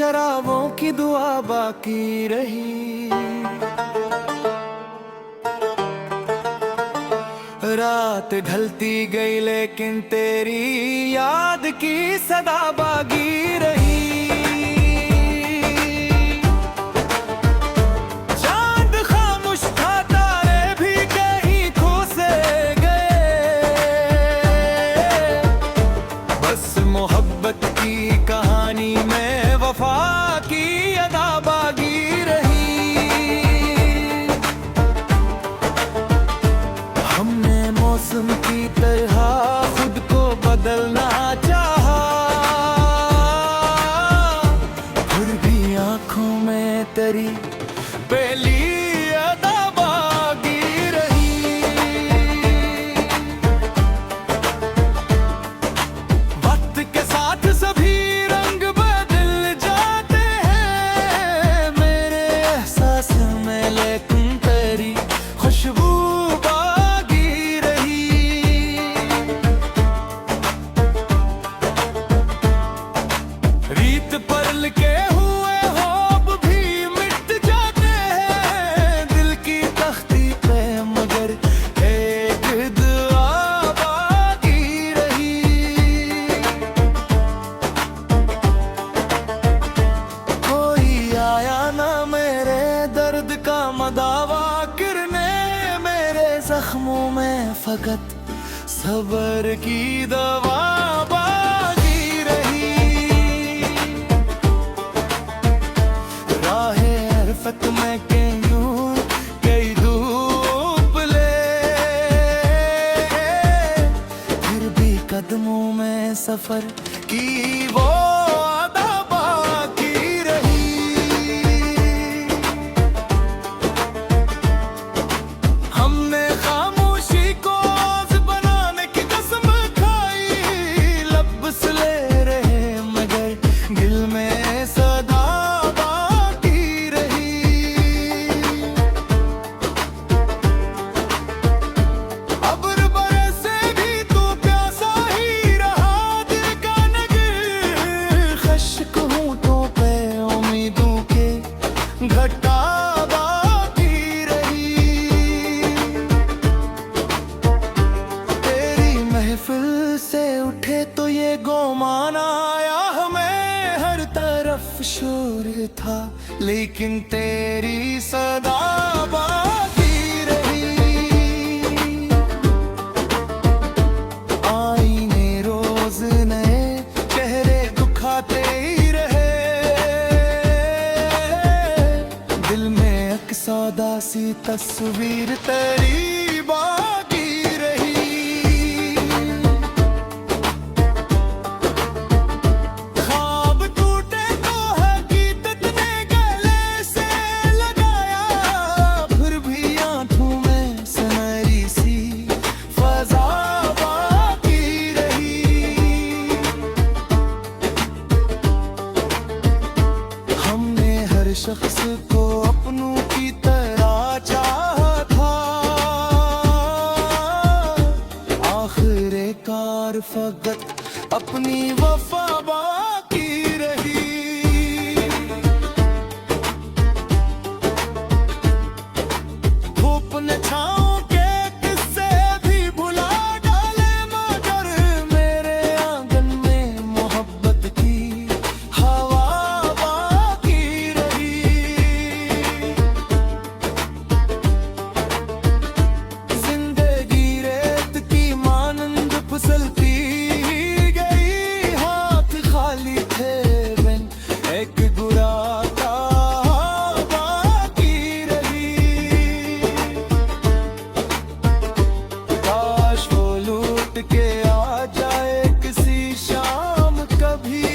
शराबों की दुआ बाकी रही। रात ढलती गई लेकिन तेरी याद की सदा बागी रही। चांद खामोश था, तारे भी कहीं खो से गए। बस मोहब्बत की कहानी में वफा की अदा बागी रही। हमने मौसम की तरह खुद को बदलना चाहा, फिर भी आंखों में तेरी पहली अदा बागी रही। वक्त के साथ सभी रंग बदल जाते हैं मेरे एहसास में, लेकिन तेरी खुशबू बागी रही। रीत परल के हुए ख्वाब भी मिट जाते हैं दिल की तख्ती पे, मगर एक दुआ बाकी रही। कोई आया ना मेरे दर्द का मदावा करने, मेरे जख्मों में फकत सब्र की दवा बाकी रही। राहे हरफत में कई धूप ले, फिर भी कदमों में सफर की वो अदा बाकी रही। हमने खामोशी को आज़ बनाने की कसम खाई, लफ्ज़ ले रहे मगर दिल में सदा बाकी रही। अब्र बरसे भी तू प्यासा ही रहा, दिल का नगर खश्क होंठों पे उम्मीदों के घटा बाकी रही। तेरी महफिल से उठे तो ये गोमान आया हमें, हर तरफ शोर था लेकिन तेरी सदा बाकी रही। आईने रोज नए चेहरे दिखाते ही रहे, दिल में अक्सौदा सी तस्वीर तेरी बाकी रही। ख्वाब टूटे तो हकीकत ने गले से लगाया, फिर भी आंखों में सुनहरी सी फजा बाकी रही। हमने हर शख्स को अपनों की तरह चाहा था, आखिर कार फकत अपनी वफा बाकी रही। धूप ने छाँव के किस्से भी भुला डाले, मगर मेरे आंगन में मोहब्बत की हवा बाकी रही। जिंदगी रेत की मानंद फिसलती गई, हाथ खाली थे बिन एक बुरा का बाकी रही। काश वो लूट के आ जाए किसी शाम कभी,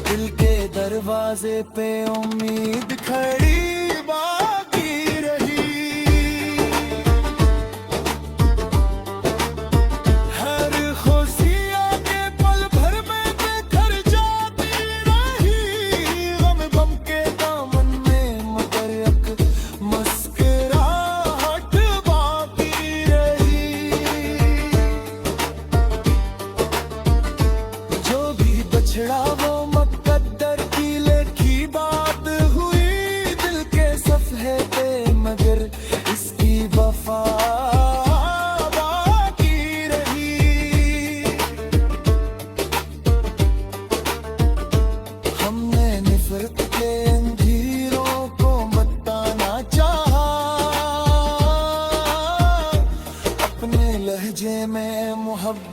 दिल के दरवाजे पे उम्मीद खड़ी बाकी रही। हर खुशियाँ के पल भर में बिखर जाती रही, गम गम के दामन में मगर एक मुस्कुराहट बाकी रही। जो भी बछड़ा वो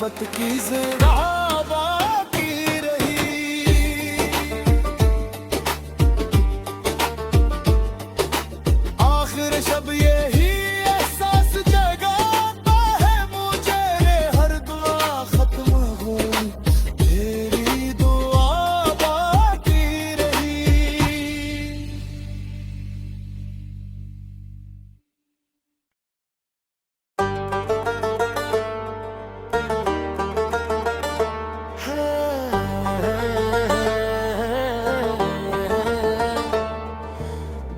मोहब्बत की ज़िंदा बाकी रही। आखिर शब यही एहसास जगाता है मुझे, हर दुआ खत्म हुई तेरी दुआ बाकी रही।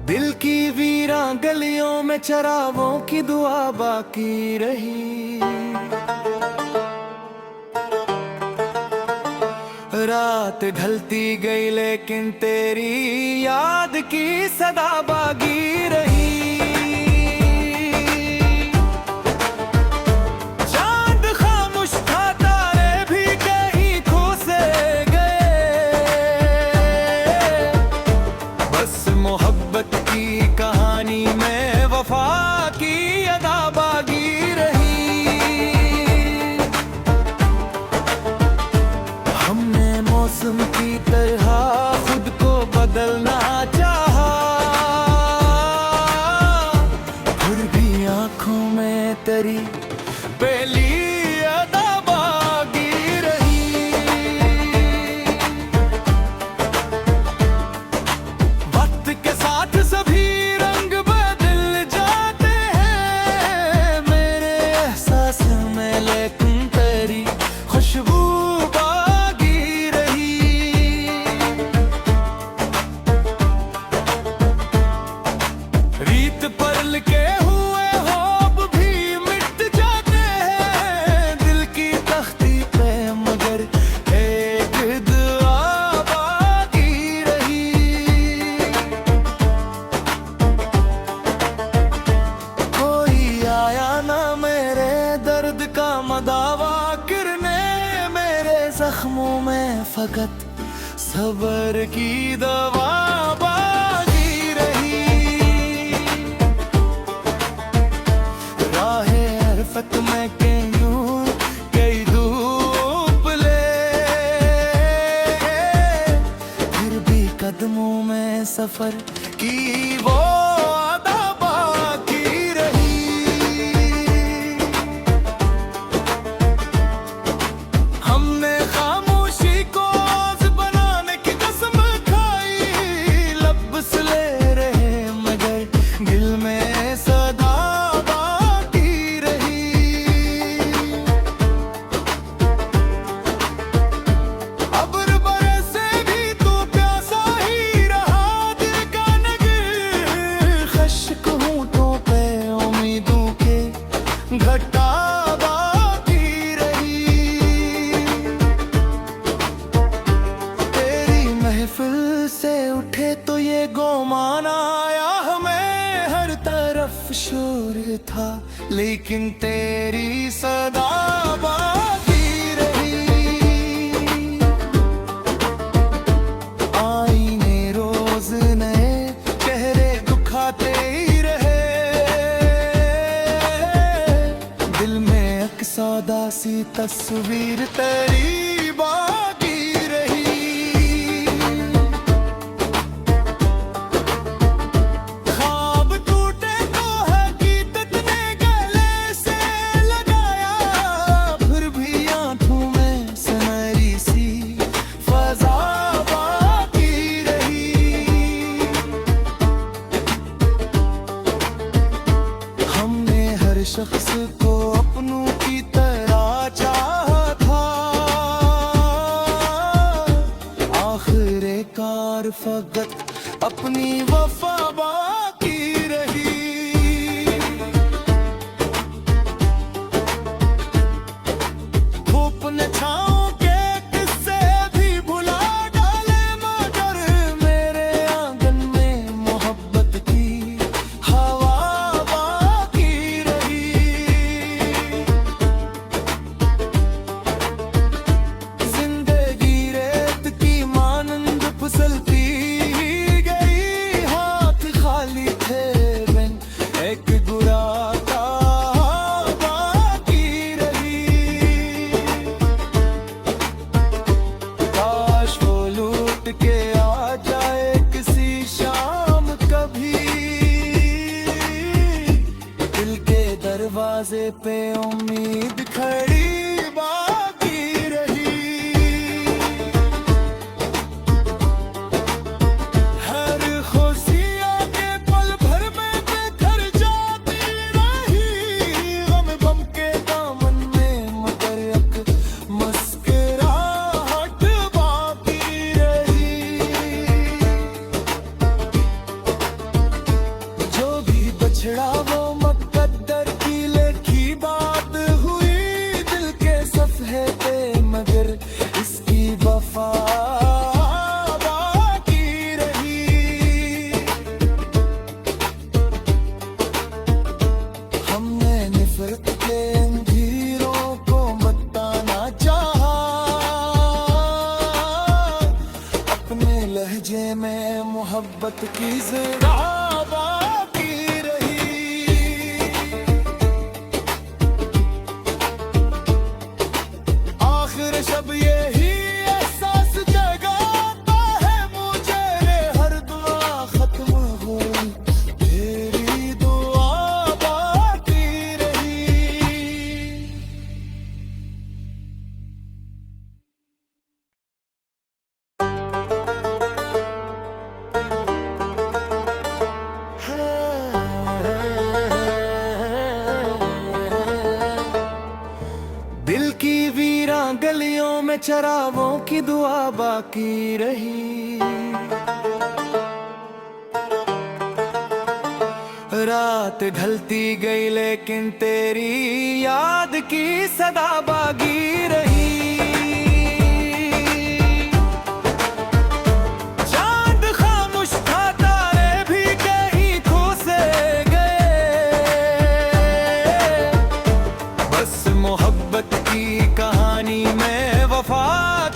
दिल की वीरान गलियों में चरागों की दुआ बाकी रही। रात ढलती गई लेकिन तेरी याद की सदा बाकी रही। चांद खामोश था, तारे भी कहीं खो से गए, बस मोहब्बत की कहानी में वफा की अदा बाकी रही। हमने मौसम की तरह खुद को बदलना चाहा, फिर भी आंखों में तेरी पहली अदा बाकी रही। वक्त के साथ सभी रंग बदल जाते हैं मेरे एहसास में, लेकिन तेरी खुशबू बाकी रही। रीत पर लिखे हुए ख्वाब भी मिट जाते हैं दिल की तख्ती पे, मगर एक दुआ बाकी रही। कोई आया ना मेरे दर्द का मदावा करने, मेरे जख्मों में फकत सब्र की दवा बाकी रही। राहे हरफत में कई धूप ले, फिर भी कदमों में सफर की वो अदा बाकी रही। हमने खामोशी को आज बनाने की कसम खाई, लफ्ज़ ले रहे मगर दिल में सदा बाकी रही। अब्र बरसे भी तो प्यासा ही रहा दिल का नगर, खश्क होंठों पे उम्मीदों के घटा बाकी रही। तेरी महफिल से उठे तो ये गोमान आया हमें, हर तरफ शोर था लेकिन तेरी सदा बाकी रही। आईने रोज नए चेहरे दिखाते ही रहे, दिल में अक्सौदा सी तस्वीर तेरी बाकी रही। ख्वाब टूटे तो हकीकत ने गले से लगाया, फिर भी आंखों में सुनहरी सी फजा बाकी रही। हमने हर शख्स को अपनों की तरह चाहा था, आखिर कार फकत अपनी वफा बाकी रही। धूप ने छाँव के किस्से भी भुला डाले, मगर मेरे आंगन में मोहब्बत की हवा बाकी रही। जिंदगी रेत की मानंद फिसलती गई, हाथ खाली थे उम्मीद खड़ी बाकी रही। हर खुशियाँ के पल भर में बिखर जाती रही, गम बम के दामन में मगर एक मुस्कुराहट बाकी रही। जो भी बछड़ा वो मुकद्दर की लेखी बात हुई, दिल के सफ़े पे मगर इसकी वफा बाकी रही। हमने नफरत के अंधेरों को बताना चाहा, अपने लहजे में मोहब्बत की ज़रा बाकी रही। आखिर शब यही एहसास जगाता है मुझे, हर दुआ खत्म हुई तेरी दुआ बाकी रही। दिल की वीरां गलियों में चरागों की दुआ बाकी रही। रात ढलती गई लेकिन तेरी याद की सदा बाकी रही। चांद खामोश था, तारे भी कहीं खो से गए, बस मोहब्बत की कहानी में वफा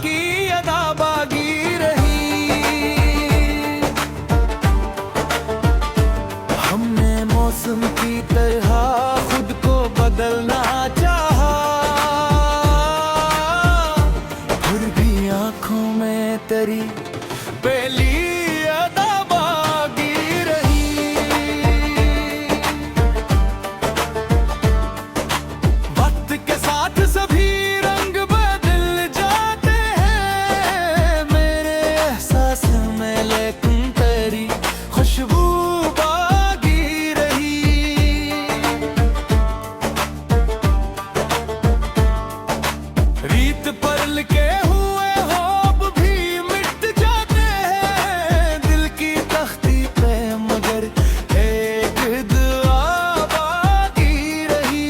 की अदा बाकी रही। हमने मौसम की तरह खुद को बदलना चाहा, फिर भी आंखों में तेरी पहली अदा बाकी रही। वक्त के साथ सभी रंग बदल जाते हैं मेरे एहसास में, लेकिन तेरी खुशबू बाकी रही। रीत पर लिखे हुए ख्वाब भी मिट जाते हैं दिल की तख्ती पे, मगर एक दुआ बाकी रही।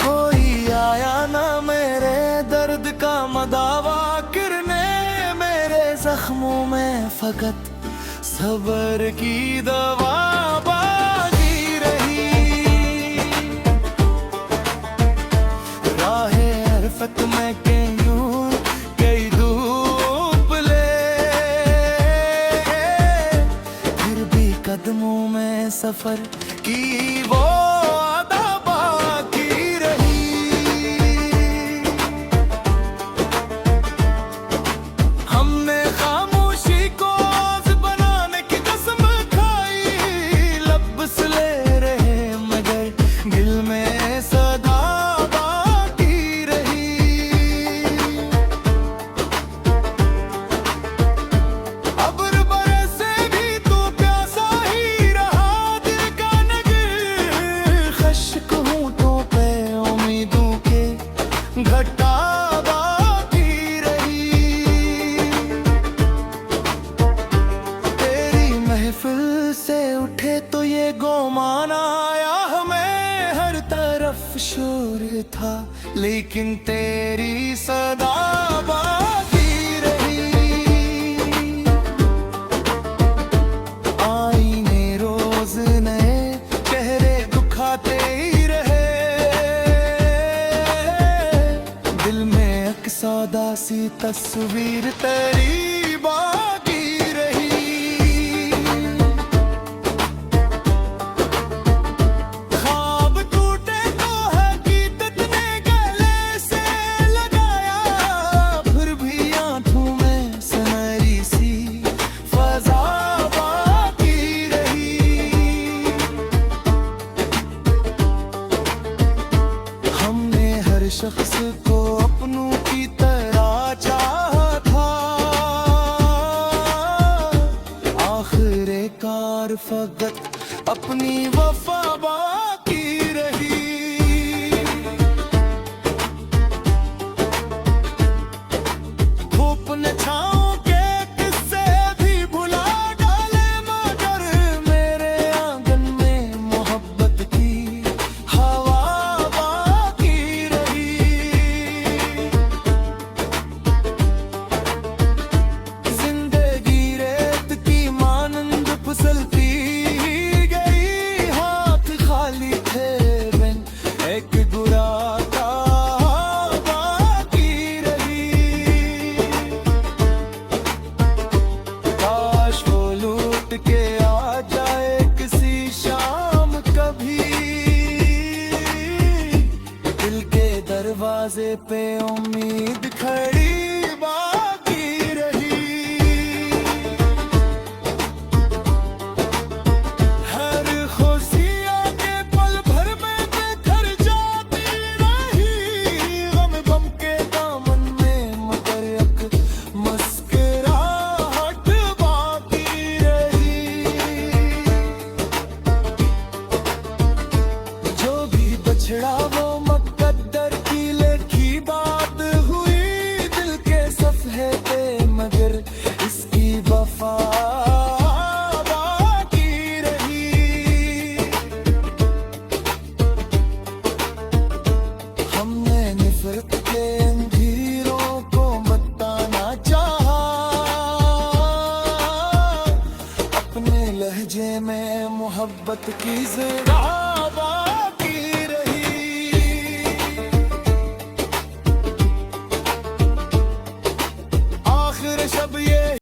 कोई आया ना मेरे दर्द का मदावा करने, मेरे जख्मों में फकत सब्र की दवा बाकी रही। राहे हरफत में कई धूप ले, फिर भी कदमों में सफर की वो अदा बाकी रही। हमने खामोशी को आज़ बनाने की कसम खाई, लफ्ज़ ले रहे मगर दिल में सदा बाकी रही। अब्र बरसे भी तू प्यासा ही रहा, दिल का नगर खश्क होंठों पे उम्मीदों के घटा बाकी रही। तेरी महफिल से उठे तो ये गोमान आया हमें, हर तरफ शोर था लेकिन तेरी सदा बाकी रही। आईने रोज नए चेहरे दिखाते ही रहे, दिल में एक सौदा सी तस्वीर तेरी बाकी रही। ख्वाब टूटे तो हकीकत ने गले से लगाया, फिर भी आंखों में सुनहरी सी फजा बाकी रही। मुद्दत अपनी वफा बाकी रही। धूप ने छाँव के किस्से भी भुला डाले, मगर मेरे आंगन में मोहब्बत की हवा बाकी रही। जिंदगी रेत की मानंद फिसलती गई, हाथ खाली थे बिन एक बुरा का बाकी रही। काश वो लूट के आ जाए किसी शाम कभी, दिल के दरवाजे पे उम्मीद खड़ी बाकी रही। हर खुशियाँ के पल भर में बिखर जाती रही, गम गम के दामन में मगर एक मुस्कुराहट बाकी रही। जो भी बछड़ा वो मुकद्दर की लिखी बात हुई, दिल के सफ़े पे मगर इसकी वफा बाकी रही। हमने नफरत के अंधेरों को बताना चाहा, अपने लहजे में मोहब्बत की ज़रा बाकी रही। आखिर शब ये